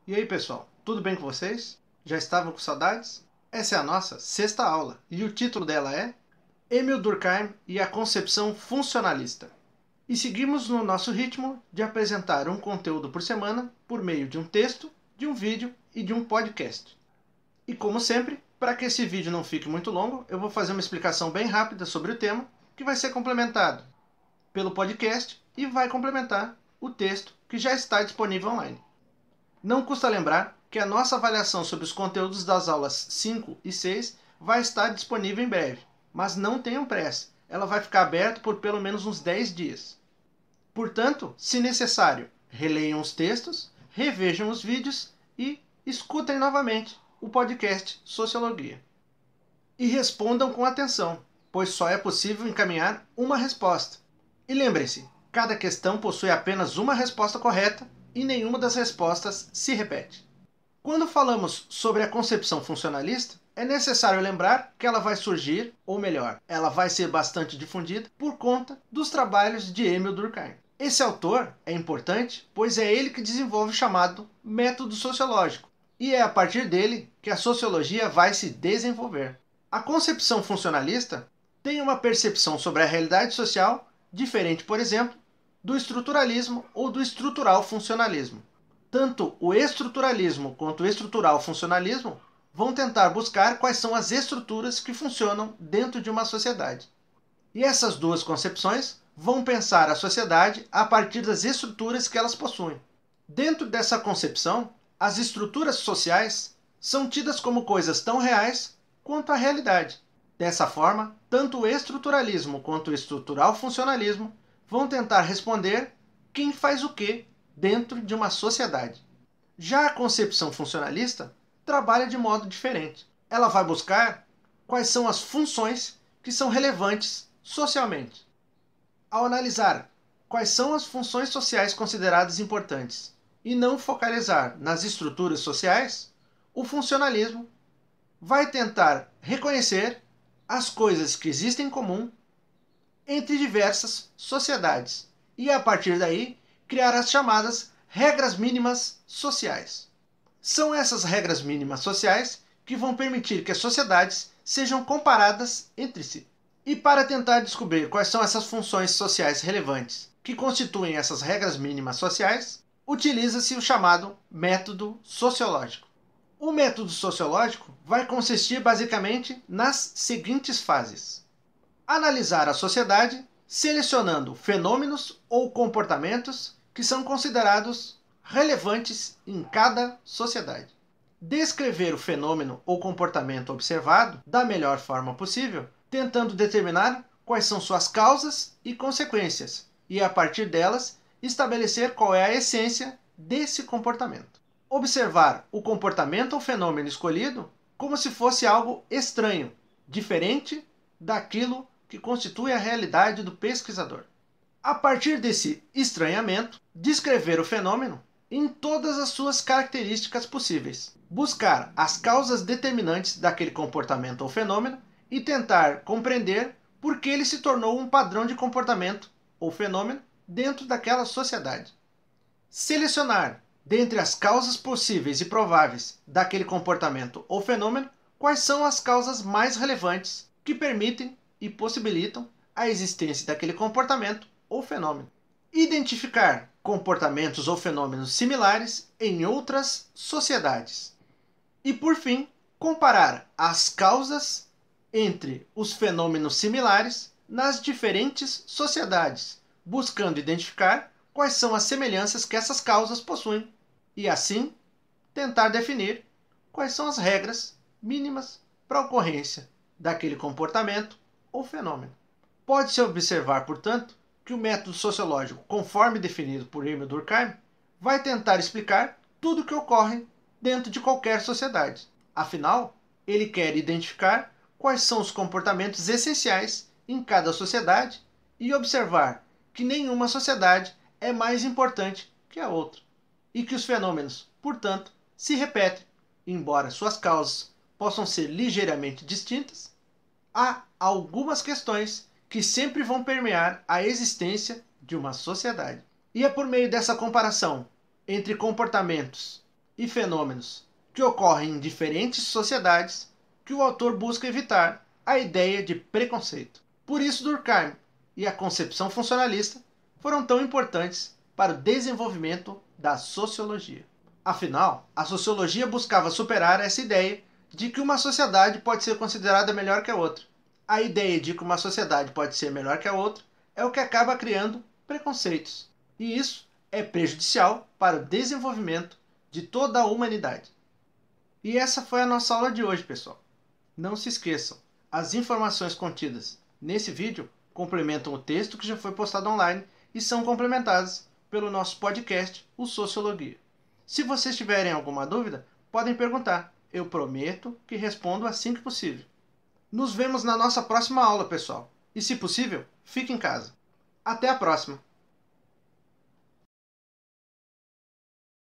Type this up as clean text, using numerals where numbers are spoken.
E aí, pessoal, tudo bem com vocês? Já estavam com saudades? Essa é a nossa sexta aula e o título dela é Émile Durkheim e a concepção funcionalista. E seguimos no nosso ritmo de apresentar um conteúdo por semana por meio de um texto, de um vídeo e de um podcast. E como sempre, para que esse vídeo não fique muito longo, eu vou fazer uma explicação bem rápida sobre o tema, que vai ser complementado pelo podcast e vai complementar o texto que já está disponível online. Não custa lembrar que a nossa avaliação sobre os conteúdos das aulas 5 e 6 vai estar disponível em breve, mas não tenham pressa, ela vai ficar aberta por pelo menos uns 10 dias. Portanto, se necessário, releiam os textos, revejam os vídeos e escutem novamente o podcast Sociologia. E respondam com atenção, pois só é possível encaminhar uma resposta. E lembrem-se, cada questão possui apenas uma resposta correta e nenhuma das respostas se repete. Quando falamos sobre a concepção funcionalista, é necessário lembrar que ela vai surgir, ou melhor, ela vai ser bastante difundida por conta dos trabalhos de Émile Durkheim. Esse autor é importante, pois é ele que desenvolve o chamado método sociológico, e é a partir dele que a sociologia vai se desenvolver. A concepção funcionalista tem uma percepção sobre a realidade social diferente, por exemplo, do estruturalismo ou do estrutural funcionalismo. Tanto o estruturalismo quanto o estrutural funcionalismo vão tentar buscar quais são as estruturas que funcionam dentro de uma sociedade. E essas duas concepções vão pensar a sociedade a partir das estruturas que elas possuem. Dentro dessa concepção, as estruturas sociais são tidas como coisas tão reais quanto a realidade. Dessa forma, tanto o estruturalismo quanto o estrutural funcionalismo vão tentar responder quem faz o que dentro de uma sociedade. Já a concepção funcionalista trabalha de modo diferente. Ela vai buscar quais são as funções que são relevantes socialmente. Ao analisar quais são as funções sociais consideradas importantes e não focalizar nas estruturas sociais, o funcionalismo vai tentar reconhecer as coisas que existem em comum entre diversas sociedades e, a partir daí, criar as chamadas regras mínimas sociais. São essas regras mínimas sociais que vão permitir que as sociedades sejam comparadas entre si. E para tentar descobrir quais são essas funções sociais relevantes que constituem essas regras mínimas sociais, utiliza-se o chamado método sociológico. O método sociológico vai consistir basicamente nas seguintes fases: analisar a sociedade, selecionando fenômenos ou comportamentos que são considerados relevantes em cada sociedade. Descrever o fenômeno ou comportamento observado da melhor forma possível, tentando determinar quais são suas causas e consequências, e a partir delas estabelecer qual é a essência desse comportamento. Observar o comportamento ou fenômeno escolhido como se fosse algo estranho, diferente daquilo que constitui a realidade do pesquisador. A partir desse estranhamento, descrever o fenômeno em todas as suas características possíveis. Buscar as causas determinantes daquele comportamento ou fenômeno e tentar compreender por que ele se tornou um padrão de comportamento ou fenômeno dentro daquela sociedade. Selecionar, dentre as causas possíveis e prováveis daquele comportamento ou fenômeno, quais são as causas mais relevantes que permitem e possibilitam a existência daquele comportamento ou fenômeno. Identificar comportamentos ou fenômenos similares em outras sociedades. E, por fim, comparar as causas entre os fenômenos similares nas diferentes sociedades, buscando identificar quais são as semelhanças que essas causas possuem e, assim, tentar definir quais são as regras mínimas para a ocorrência daquele comportamento ou fenômeno. Pode-se observar, portanto, que o método sociológico, conforme definido por Émile Durkheim, vai tentar explicar tudo o que ocorre dentro de qualquer sociedade. Afinal, ele quer identificar quais são os comportamentos essenciais em cada sociedade e observar que nenhuma sociedade é mais importante que a outra e que os fenômenos, portanto, se repetem, embora suas causas possam ser ligeiramente distintas. Há algumas questões que sempre vão permear a existência de uma sociedade. E é por meio dessa comparação entre comportamentos e fenômenos que ocorrem em diferentes sociedades que o autor busca evitar a ideia de preconceito. Por isso, Durkheim e a concepção funcionalista foram tão importantes para o desenvolvimento da sociologia. Afinal, a sociologia buscava superar essa ideia de que uma sociedade pode ser considerada melhor que a outra. A ideia de que uma sociedade pode ser melhor que a outra é o que acaba criando preconceitos. E isso é prejudicial para o desenvolvimento de toda a humanidade. E essa foi a nossa aula de hoje, pessoal. Não se esqueçam, as informações contidas nesse vídeo complementam o texto que já foi postado online e são complementadas pelo nosso podcast, o Sociologia. Se vocês tiverem alguma dúvida, podem perguntar. Eu prometo que respondo assim que possível. Nos vemos na nossa próxima aula, pessoal. E se possível, fique em casa. Até a próxima!